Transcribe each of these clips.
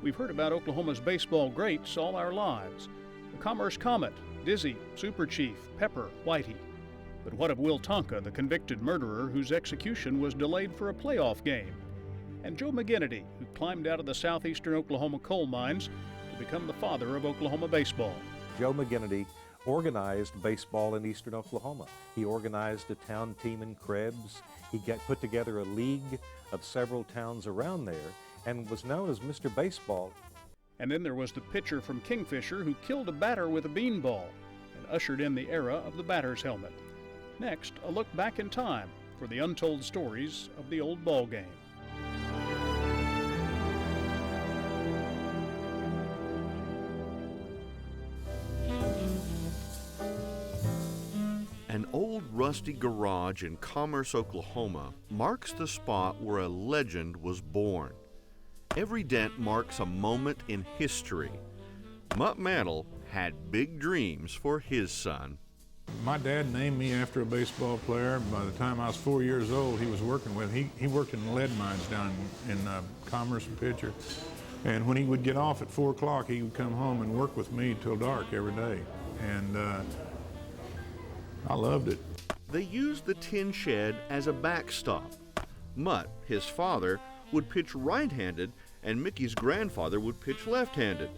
We've heard about Oklahoma's baseball greats all our lives. The Commerce Comet, Dizzy, Super Chief, Pepper, Whitey. But what of Will Tonka, the convicted murderer whose execution was delayed for a playoff game? And Joe McGinnity, who climbed out of the southeastern Oklahoma coal mines to become the father of Oklahoma baseball. Joe McGinnity organized baseball in eastern Oklahoma. He organized a town team in Krebs. He put together a league of several towns around there and was known as Mr. Baseball. And then there was the pitcher from Kingfisher who killed a batter with a beanball and ushered in the era of the batter's helmet. Next, a look back in time for the untold stories of the old ball game. An old rusty garage in Commerce, Oklahoma marks the spot where a legend was born. Every dent marks a moment in history. Mickey Mantle had big dreams for his son. My dad named me after a baseball player. By the time I was 4 years old, he was working with, he worked in lead mines down in Commerce and Pitcher. And when he would get off at 4 o'clock, he would come home and work with me till dark every day. And I loved it. They used the tin shed as a backstop. Mutt, his father, would pitch right-handed, and Mickey's grandfather would pitch left-handed,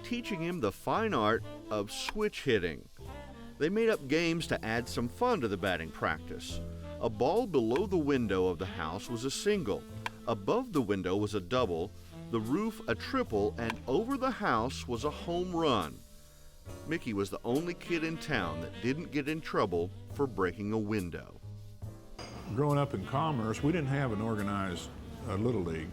teaching him the fine art of switch hitting. They made up games to add some fun to the batting practice. A ball below the window of the house was a single, above the window was a double, the roof a triple, and over the house was a home run. Mickey was the only kid in town that didn't get in trouble for breaking a window. Growing up in Commerce, we didn't have an organized Little League.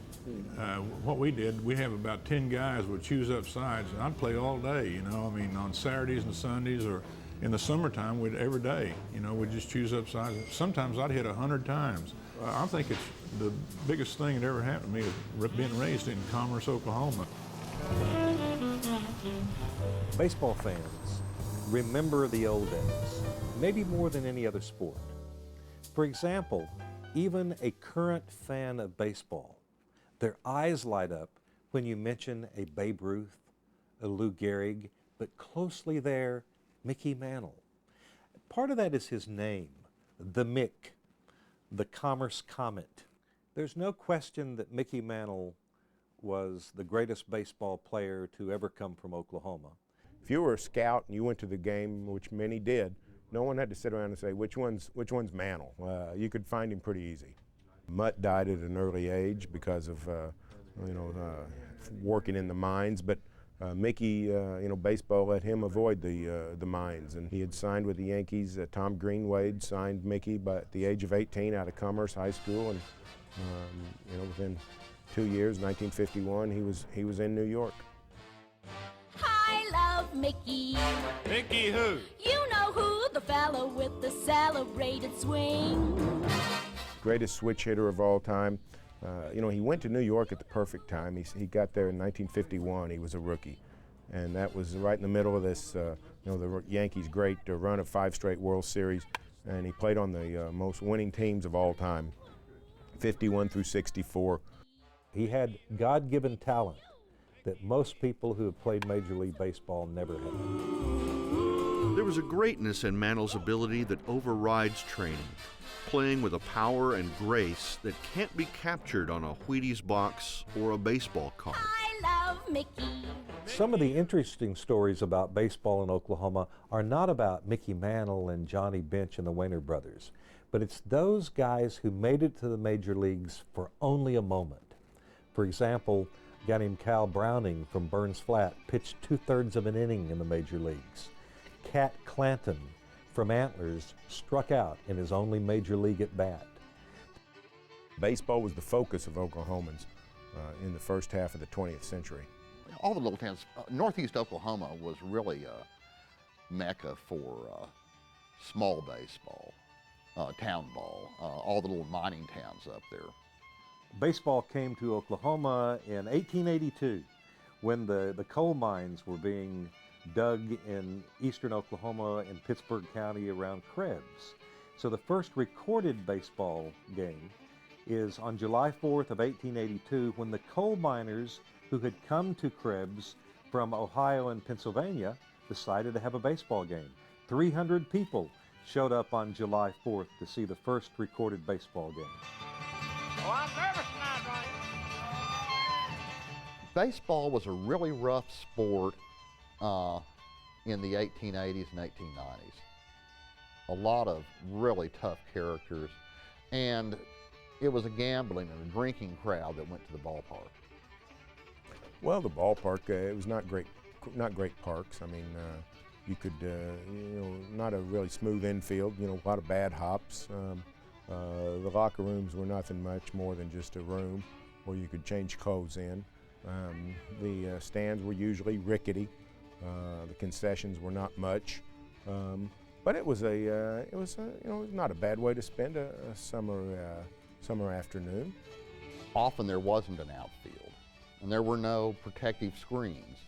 What we did, we have about 10 guys would choose up sides, and I'd play all day, you know, I mean, on Saturdays and Sundays, or in the summertime, every day, you know, we'd just choose up sides. Sometimes I'd hit 100 times. I think it's the biggest thing that ever happened to me is being raised in Commerce, Oklahoma. Baseball fans remember the old days, maybe more than any other sport. For example, even a current fan of baseball, their eyes light up when you mention a Babe Ruth, a Lou Gehrig, but closely there, Mickey Mantle. Part of that is his name, the Mick, the Commerce Comet. There's no question that Mickey Mantle was the greatest baseball player to ever come from Oklahoma. If you were a scout and you went to the game, which many did, no one had to sit around and say, which one's Mantle? You could find him pretty easy. Mutt died at an early age because of working in the mines, but Mickey, baseball let him avoid the mines, and he had signed with the Yankees. Tom Greenwade signed Mickey at the age of 18 out of Commerce High School, and within 2 years, 1951, he was in New York. I love Mickey. Mickey who? You know who, the fellow with the celebrated swing. Greatest switch hitter of all time. He went to New York at the perfect time. He got there in 1951. He was a rookie, and that was right in the middle of this, the Yankees' great run of 5 straight World Series, and he played on the most winning teams of all time, 51 through 64. He had God-given talent that most people who have played Major League Baseball never had. There was a greatness in Mantle's ability that overrides training, playing with a power and grace that can't be captured on a Wheaties box or a baseball card. I love Mickey. Some of the interesting stories about baseball in Oklahoma are not about Mickey Mantle and Johnny Bench and the Wainer brothers, but it's those guys who made it to the major leagues for only a moment. For example, a guy named Cal Browning from Burns Flat pitched 2/3 of an inning in the major leagues. Cat Clanton from Antlers struck out in his only major league at bat. Baseball was the focus of Oklahomans in the first half of the 20th century. All the little towns, northeast Oklahoma was really a mecca for small baseball, town ball, all the little mining towns up there. Baseball came to Oklahoma in 1882 when the coal mines were being dug in eastern Oklahoma in Pittsburgh County around Krebs. So the first recorded baseball game is on July 4th of 1882 when the coal miners who had come to Krebs from Ohio and Pennsylvania, decided to have a baseball game. 300 people showed up on July 4th to see the first recorded baseball game. Oh, I'm nervous now, Johnny. Baseball was a really rough sport in the 1880s and 1890s. A lot of really tough characters, and it was a gambling and a drinking crowd that went to the ballpark. Well, the ballpark, it was not great parks. I mean, you could, not a really smooth infield, a lot of bad hops. The locker rooms were nothing much more than just a room where you could change clothes in. The stands were usually rickety. The concessions were not much. But it was not a bad way to spend a summer afternoon. Often there wasn't an outfield, and there were no protective screens.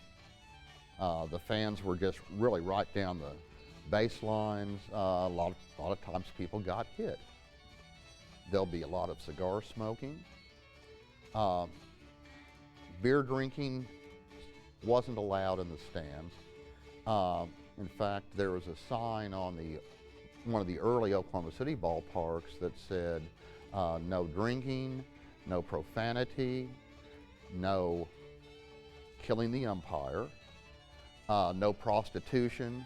The fans were just really right down the baselines. A lot of times people got hit. There'll be a lot of cigar smoking. Beer drinking wasn't allowed in the stands. In fact, there was a sign on one of the early Oklahoma City ballparks that said, no drinking, no profanity, no killing the umpire, no prostitution,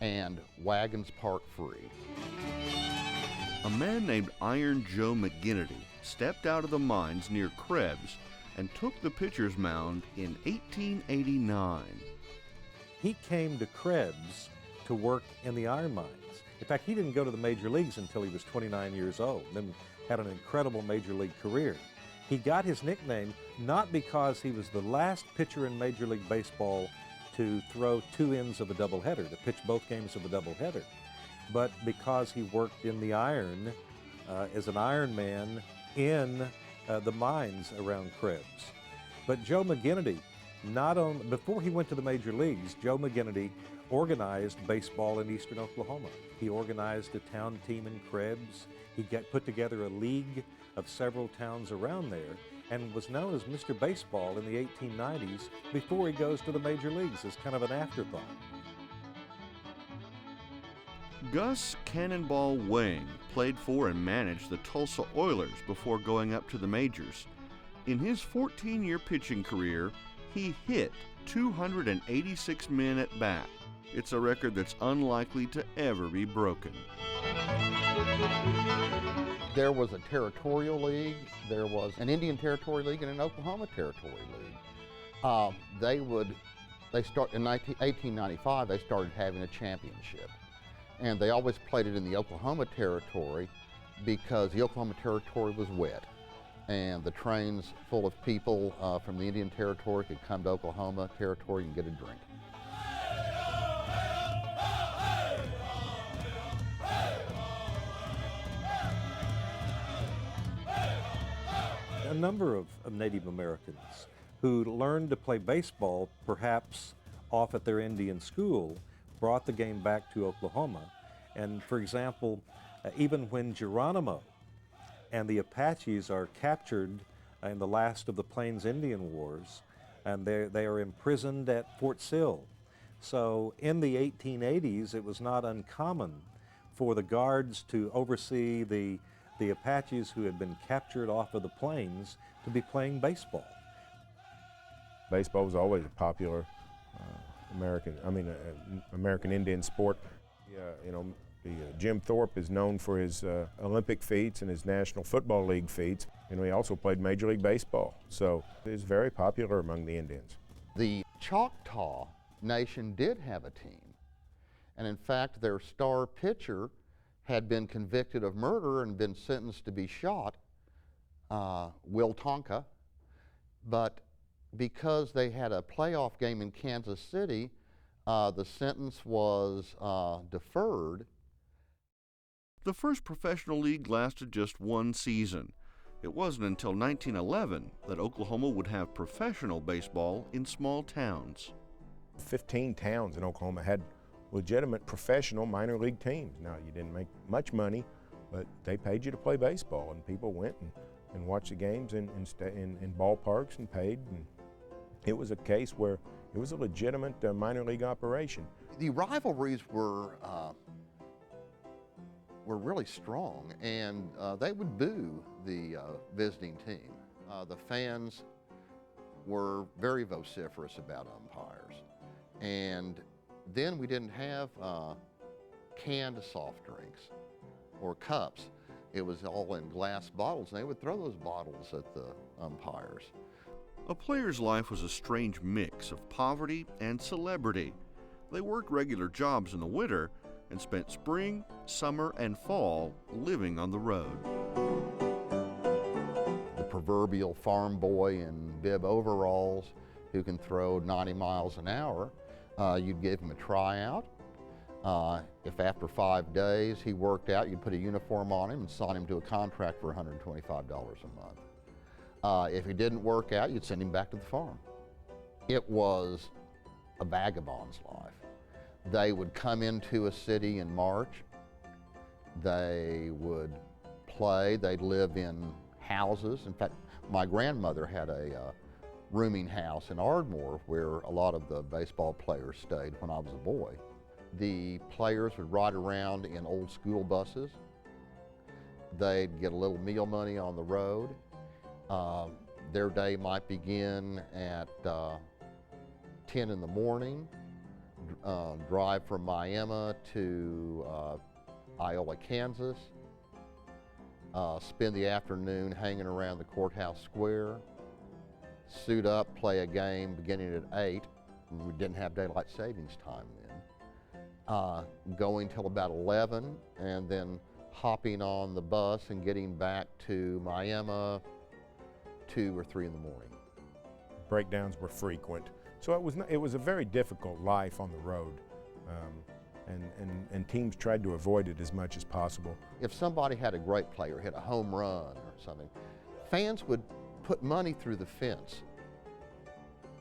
and wagons park free. A man named Iron Joe McGinnity stepped out of the mines near Krebs and took the pitcher's mound in 1889. He came to Krebs to work in the iron mines. In fact, he didn't go to the major leagues until he was 29 years old, then had an incredible major league career. He got his nickname not because he was the last pitcher in Major League Baseball to throw two ends of a doubleheader, to pitch both games of a doubleheader, but because he worked in the iron as an iron man in the mines around Krebs. But Joe McGinnity, before he went to the major leagues, Joe McGinnity organized baseball in eastern Oklahoma. He organized a town team in Krebs. He put together a league of several towns around there and was known as Mr. Baseball in the 1890s before he goes to the major leagues as kind of an afterthought. Gus Cannonball Wang played for and managed the Tulsa Oilers before going up to the majors. In his 14-year pitching career, he hit 286 men at bat. It's a record that's unlikely to ever be broken. There was a territorial league, there was an Indian Territory League, and an Oklahoma Territory League. In 1895, they started having a championship. And they always played it in the Oklahoma Territory because the Oklahoma Territory was wet. And the trains full of people from the Indian Territory could come to Oklahoma Territory and get a drink. A number of Native Americans who learned to play baseball, perhaps off at their Indian school, brought the game back to Oklahoma. And for example, even when Geronimo and the Apaches are captured in the last of the Plains Indian Wars, and they are imprisoned at Fort Sill. So in the 1880s, it was not uncommon for the guards to oversee the Apaches who had been captured off of the plains to be playing baseball. Baseball was always a popular American Indian sport. Jim Thorpe is known for his Olympic feats and his National Football League feats. He also played Major League Baseball, so it is very popular among the Indians. The Choctaw Nation did have a team, and in fact their star pitcher had been convicted of murder and been sentenced to be shot, Will Tonka, but because they had a playoff game in Kansas City, the sentence was deferred. The first professional league lasted just one season. It wasn't until 1911 that Oklahoma would have professional baseball in small towns. 15 towns in Oklahoma had legitimate professional minor league teams. Now, you didn't make much money, but they paid you to play baseball, and people went and watched the games in ballparks and paid. And it was a case where it was a legitimate minor league operation. The rivalries were really strong, and they would boo the visiting team. The fans were very vociferous about umpires. And then we didn't have canned soft drinks or cups. It was all in glass bottles, and they would throw those bottles at the umpires. A player's life was a strange mix of poverty and celebrity. They worked regular jobs in the winter and spent spring, summer, and fall living on the road. The proverbial farm boy in bib overalls who can throw 90 miles an hour, you'd give him a tryout. If after 5 days he worked out, you'd put a uniform on him and sign him to a contract for $125 a month. If he didn't work out, you'd send him back to the farm. It was a vagabond's life. They would come into a city in March. They would play. They'd live in houses. In fact, my grandmother had a rooming house in Ardmore where a lot of the baseball players stayed when I was a boy. The players would ride around in old school buses. They'd get a little meal money on the road. Their day might begin at 10 in the morning, drive from Miami to Iola, Kansas, spend the afternoon hanging around the courthouse square, suit up, play a game beginning at 8. We didn't have daylight savings time then. Going till about 11, and then hopping on the bus and getting back to Miami 2 or 3 in the morning. Breakdowns were frequent. So it was a very difficult life on the road, and teams tried to avoid it as much as possible. If somebody had a great player, hit a home run or something, fans would put money through the fence.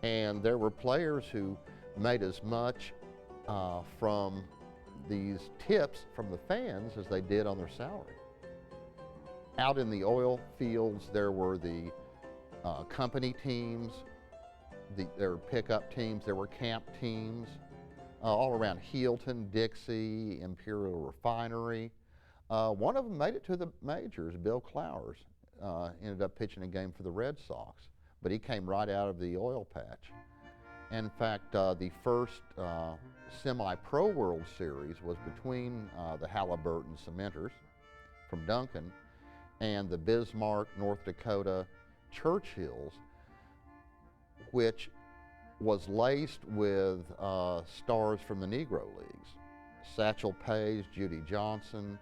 And there were players who made as much from these tips from the fans as they did on their salary. Out in the oil fields, there were the company teams, there were pickup teams, there were camp teams, all around Healton, Dixie, Imperial Refinery. One of them made it to the majors, Bill Clowers, ended up pitching a game for the Red Sox, but he came right out of the oil patch. In fact, the first semi-pro World Series was between the Halliburton Cementers from Duncan and the Bismarck, North Dakota Churchills, which was laced with stars from the Negro Leagues. Satchel Paige, Judy Johnson,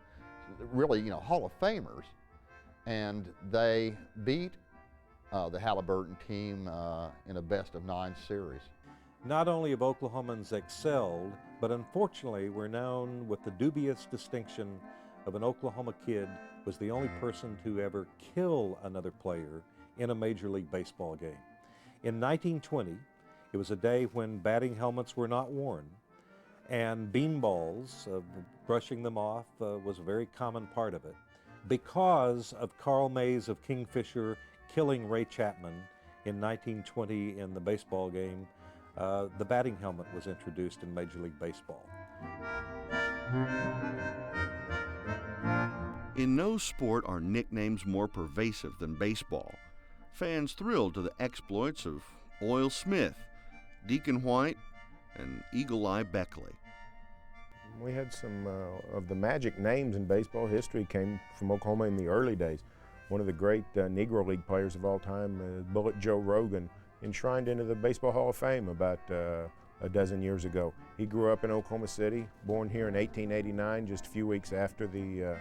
really, Hall of Famers. And they beat the Halliburton team in a best-of-9 series. Not only have Oklahomans excelled, but unfortunately we're known with the dubious distinction of an Oklahoma kid was the only person to ever kill another player in a Major League Baseball game. In 1920, it was a day when batting helmets were not worn, and beanballs, brushing them off, was a very common part of it. Because of Carl Mays of Kingfisher killing Ray Chapman in 1920 in the baseball game, the batting helmet was introduced in Major League Baseball. In no sport are nicknames more pervasive than baseball. Fans thrilled to the exploits of Oil Smith, Deacon White, and Eagle Eye Beckley. We had some of the magic names in baseball history came from Oklahoma in the early days. One of the great Negro League players of all time, Bullet Joe Rogan, enshrined into the Baseball Hall of Fame about a dozen years ago. He grew up in Oklahoma City, born here in 1889, just a few weeks after the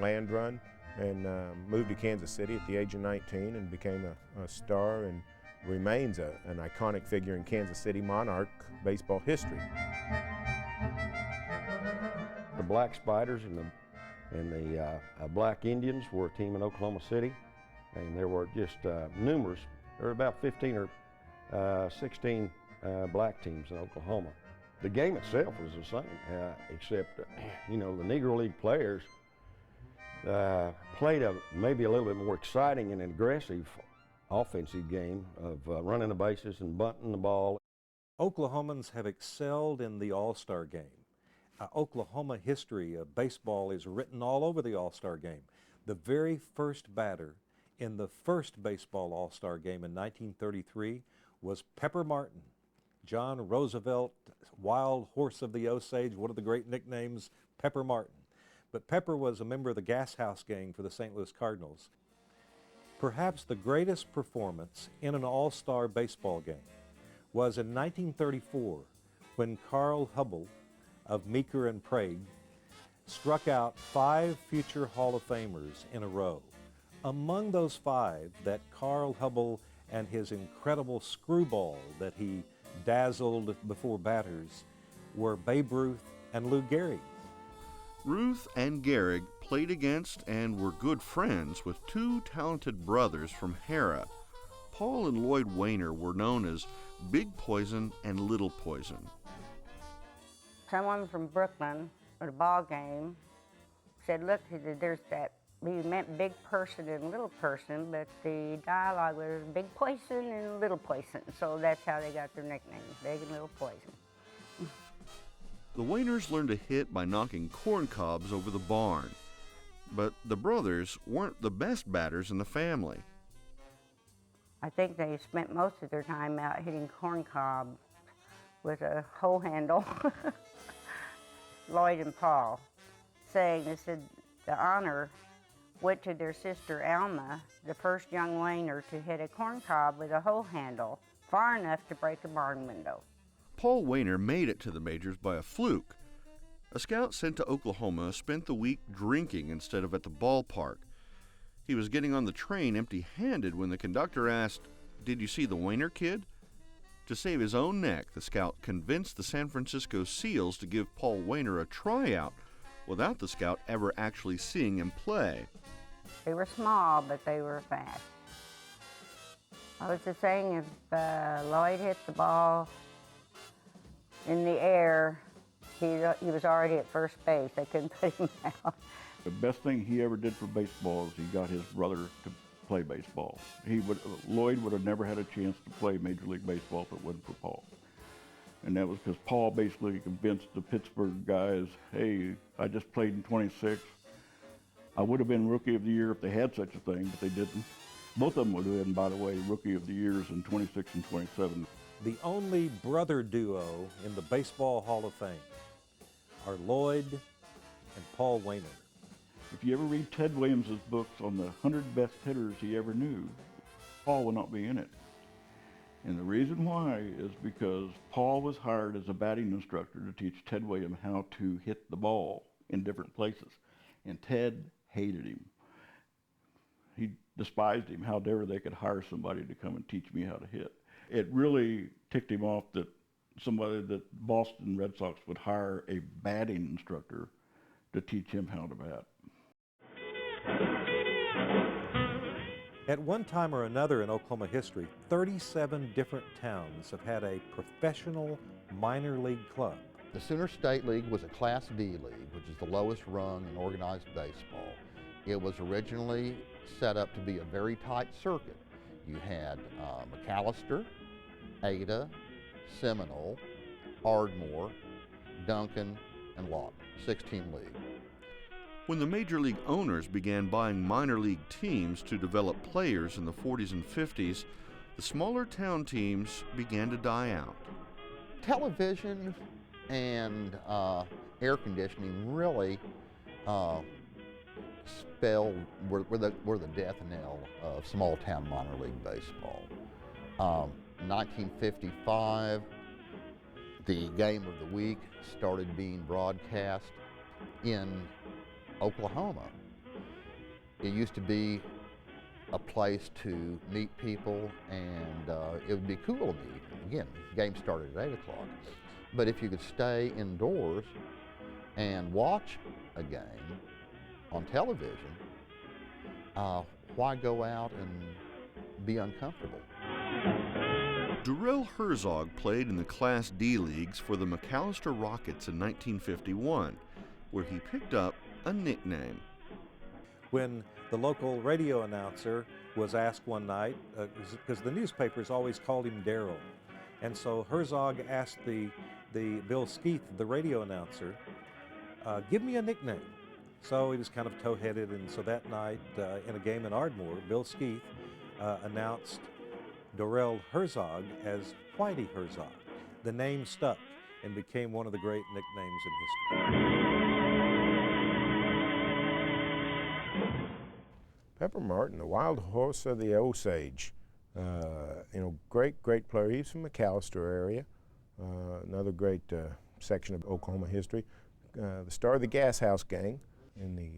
land run, and moved to Kansas City at the age of 19 and became a star and remains an iconic figure in Kansas City Monarch baseball history. The Black Spiders and the Black Indians were a team in Oklahoma City, and there were just numerous. There were about 15 or 16 black teams in Oklahoma. The game itself was the same, except the Negro League players played maybe a little bit more exciting and aggressive offensive game of running the bases and bunting the ball. Oklahomans have excelled in the All-Star game. Oklahoma history of baseball is written all over the All-Star game. The very first batter in the first baseball All-Star game in 1933 was Pepper Martin. John Roosevelt, Wild Horse of the Osage, one of the great nicknames, Pepper Martin. But Pepper was a member of the Gas House gang for the St. Louis Cardinals. Perhaps the greatest performance in an all-star baseball game was in 1934 when Carl Hubbell of Meeker and Prague struck out 5 future Hall of Famers in a row. Among those 5, that Carl Hubbell and his incredible screwball that he dazzled before batters were Babe Ruth and Lou Gehrig. Ruth and Gehrig played against and were good friends with 2 talented brothers from Hera. Paul and Lloyd Wainer were known as Big Poison and Little Poison. Someone from Brooklyn at a ball game said, look, there's that, we meant big person and little person, but the dialogue was big poison and little poison. So that's how they got their nicknames, Big and Little Poison. The Wainers learned to hit by knocking corn cobs over the barn, but the brothers weren't the best batters in the family. I think they spent most of their time out hitting corn cob with a hoe handle. Lloyd and Paul saying, they said the honor went to their sister Alma, the first young Wainer to hit a corn cob with a hoe handle far enough to break a barn window. Paul Wainer made it to the majors by a fluke. A scout sent to Oklahoma spent the week drinking instead of at the ballpark. He was getting on the train empty-handed when the conductor asked, "Did you see the Wainer kid?" To save his own neck, the scout convinced the San Francisco Seals to give Paul Wainer a tryout without the scout ever actually seeing him play. They were small, but they were fast. I was just saying, if Lloyd hit the ball in the air, he was already at first base. They couldn't put him out. The best thing he ever did for baseball is he got his brother to play baseball. Lloyd would have never had a chance to play Major League Baseball if it wasn't for Paul. And that was because Paul basically convinced the Pittsburgh guys, hey, I just played in 26. I would have been Rookie of the Year if they had such a thing, but they didn't. Both of them would have been, by the way, Rookie of the Years in 26 and 27. The only brother duo in the Baseball Hall of Fame are Lloyd and Paul Wainer. If you ever read Ted Williams' books on the 100 best hitters he ever knew, Paul will not be in it. And the reason why is because Paul was hired as a batting instructor to teach Ted Williams how to hit the ball in different places. And Ted hated him. He despised him. How dare they could hire somebody to come and teach me how to hit. It really ticked him off that that Boston Red Sox would hire a batting instructor to teach him how to bat. At one time or another in Oklahoma history, 37 different towns have had a professional minor league club. The Sooner State League was a Class D league, which is the lowest rung in organized baseball. It was originally set up to be a very tight circuit. You had McAllister, Ada, Seminole, Ardmore, Duncan, and Lawton, 16 league. When the major league owners began buying minor league teams to develop players in the 40s and 50s, the smaller town teams began to die out. Television and air conditioning really were the death knell of small town minor league baseball. 1955, the game of the week started being broadcast in Oklahoma. It used to be a place to meet people, and it would be cool to meet. Again, the game started at 8 o'clock. But if you could stay indoors and watch a game on television, why go out and be uncomfortable? Durrell Herzog played in the Class D leagues for the McAllister Rockets in 1951, where he picked up a nickname. when the local radio announcer was asked one night, because the newspapers always called him Darryl, and so Herzog asked the Bill Skeeth, the radio announcer, give me a nickname. So he was kind of tow-headed, and so that night in a game in Ardmore, Bill Skeeth announced Dorrell Herzog as Whitey Herzog. The name stuck and became one of the great nicknames in history. Pepper Martin, the wild horse of the Osage. Great player. He's from McAllister area. Another great section of Oklahoma history. The star of the Gas House Gang in the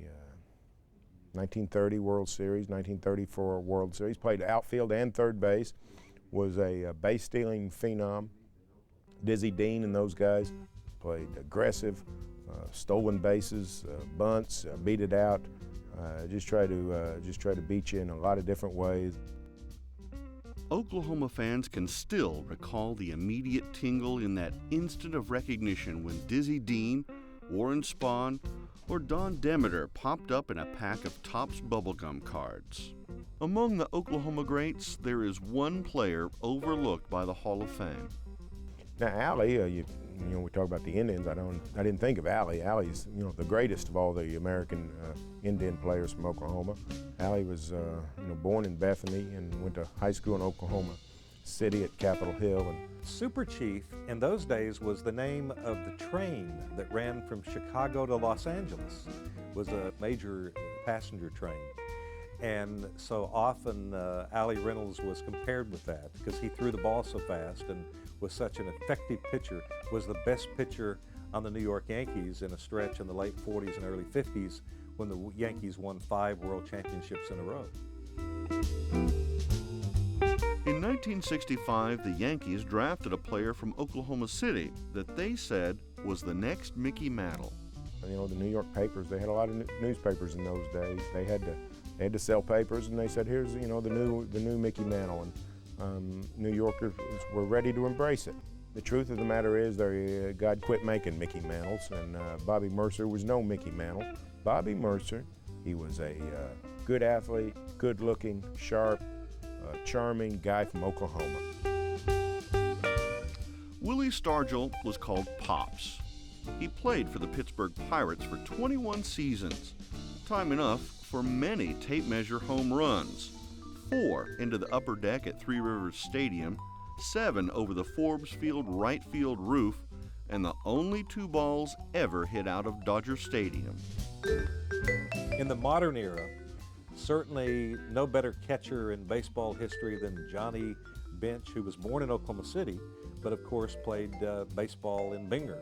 1930 World Series, 1934 World Series. Played outfield and third base. Was a base-stealing phenom. Dizzy Dean and those guys played aggressive, stolen bases, bunts, beat it out. Just try to beat you in a lot of different ways. Oklahoma fans can still recall the immediate tingle in that instant of recognition when Dizzy Dean, Warren Spahn, or Don Demeter popped up in a pack of Topps bubblegum cards. Among the Oklahoma greats, there is one player overlooked by the Hall of Fame. Now, Allie, we talk about the Indians. I didn't think of Allie. Allie's, the greatest of all the American Indian players from Oklahoma. Allie was, born in Bethany and went to high school in Oklahoma City at Capitol Hill. And Super Chief in those days was the name of the train that ran from Chicago to Los Angeles. It was a major passenger train. And so often Allie Reynolds was compared with that because he threw the ball so fast and was such an effective pitcher, was the best pitcher on the New York Yankees in a stretch in the late 40s and early 50s when the Yankees won 5 world championships in a row. In 1965, the Yankees drafted a player from Oklahoma City that they said was the next Mickey Mantle. The New York papers, they had a lot of newspapers in those days. They had to sell papers, and they said, here's the new Mickey Mantle. And New Yorkers were ready to embrace it. The truth of the matter is, God quit making Mickey Mantles, and Bobby Mercer was no Mickey Mantle. Bobby Mercer, he was a good athlete, good-looking, sharp, charming guy from Oklahoma. Willie Stargell was called Pops. He played for the Pittsburgh Pirates for 21 seasons, time enough for many tape measure home runs. 4 into the upper deck at Three Rivers Stadium, 7 over the Forbes Field right field roof, and the only 2 balls ever hit out of Dodger Stadium. In the modern era, certainly no better catcher in baseball history than Johnny Bench, who was born in Oklahoma City, but of course played baseball in Binger.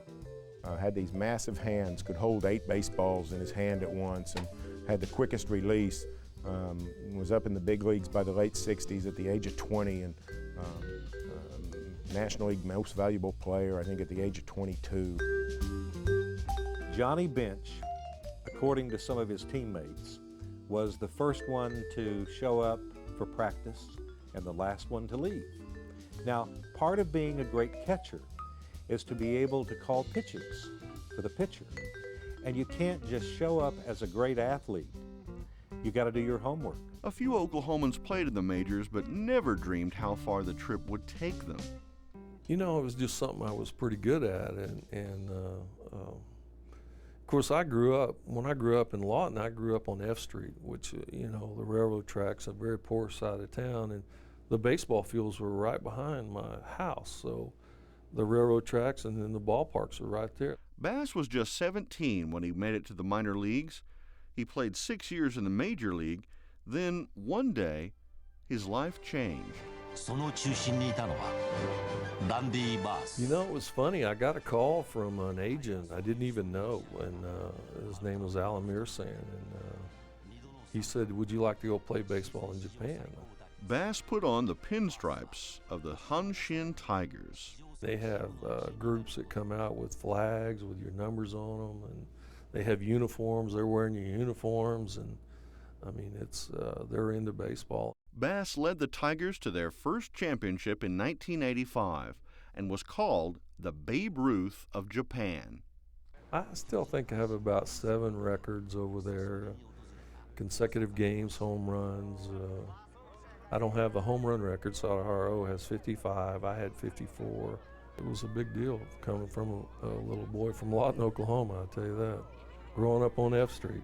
Had these massive hands, could hold 8 baseballs in his hand at once, and had the quickest release. Was up in the big leagues by the late 60s at the age of 20, and National League Most Valuable Player, I think, at the age of 22. Johnny Bench, according to some of his teammates, was the first one to show up for practice and the last one to leave. Now, part of being a great catcher is to be able to call pitches for the pitcher. And you can't just show up as a great athlete. You got to do your homework. A few Oklahomans played in the majors, but never dreamed how far the trip would take them. It was just something I was pretty good at, and of course, when I grew up in Lawton, I grew up on F Street, which, the railroad tracks, a very poor side of town, and the baseball fields were right behind my house, so the railroad tracks and then the ballparks were right there. Bass was just 17 when he made it to the minor leagues. He played 6 years in the major league. Then, one day, his life changed. It was funny. I got a call from an agent I didn't even know, and his name was Alan Mearsan, and he said, would you like to go play baseball in Japan? Bass put on the pinstripes of the Hanshin Tigers. They have groups that come out with flags with your numbers on them, and they have uniforms. They're wearing your uniforms, and they're into baseball. Bass led the Tigers to their first championship in 1985 and was called the Babe Ruth of Japan. I still think I have about 7 records over there. consecutive games, home runs. I don't have a home run record, so RO has 55. I had 54. It was a big deal coming from a little boy from Lawton, Oklahoma, I'll tell you that. Growing up on F Street.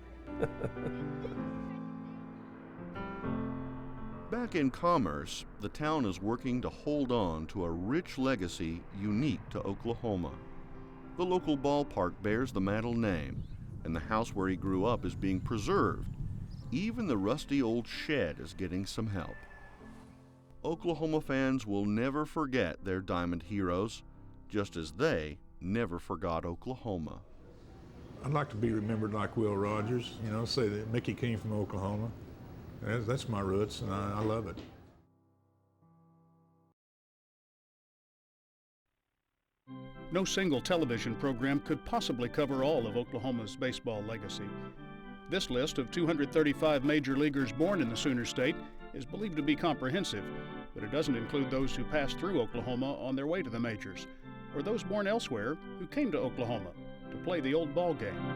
Back in Commerce, the town is working to hold on to a rich legacy unique to Oklahoma. The local ballpark bears the Mantle name, and the house where he grew up is being preserved. Even the rusty old shed is getting some help. Oklahoma fans will never forget their Diamond heroes, just as they never forgot Oklahoma. I'd like to be remembered like Will Rogers, you know, say that Mickey came from Oklahoma. That's my roots, and I love it. No single television program could possibly cover all of Oklahoma's baseball legacy. This list of 235 major leaguers born in the Sooner State is believed to be comprehensive, but it doesn't include those who passed through Oklahoma on their way to the majors, or those born elsewhere who came to Oklahoma to play the old ball game.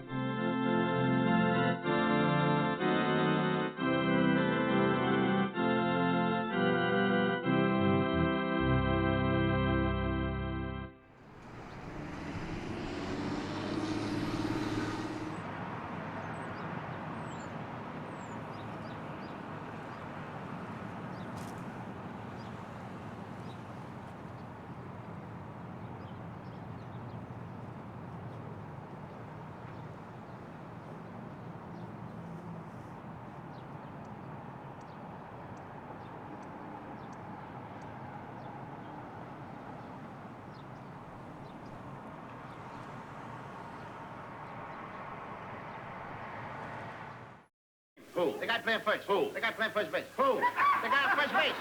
Who? The guy playing first. Who? The guy playing first base. Who? The guy on first base.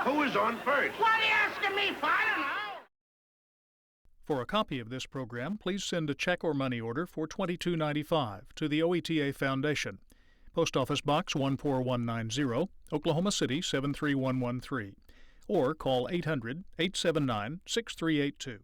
Who is on first? What are you asking me for? I don't know. For a copy of this program, please send a check or money order for $22.95 to the OETA Foundation, Post Office Box 14190, Oklahoma City 73113, or call 800-879-6382.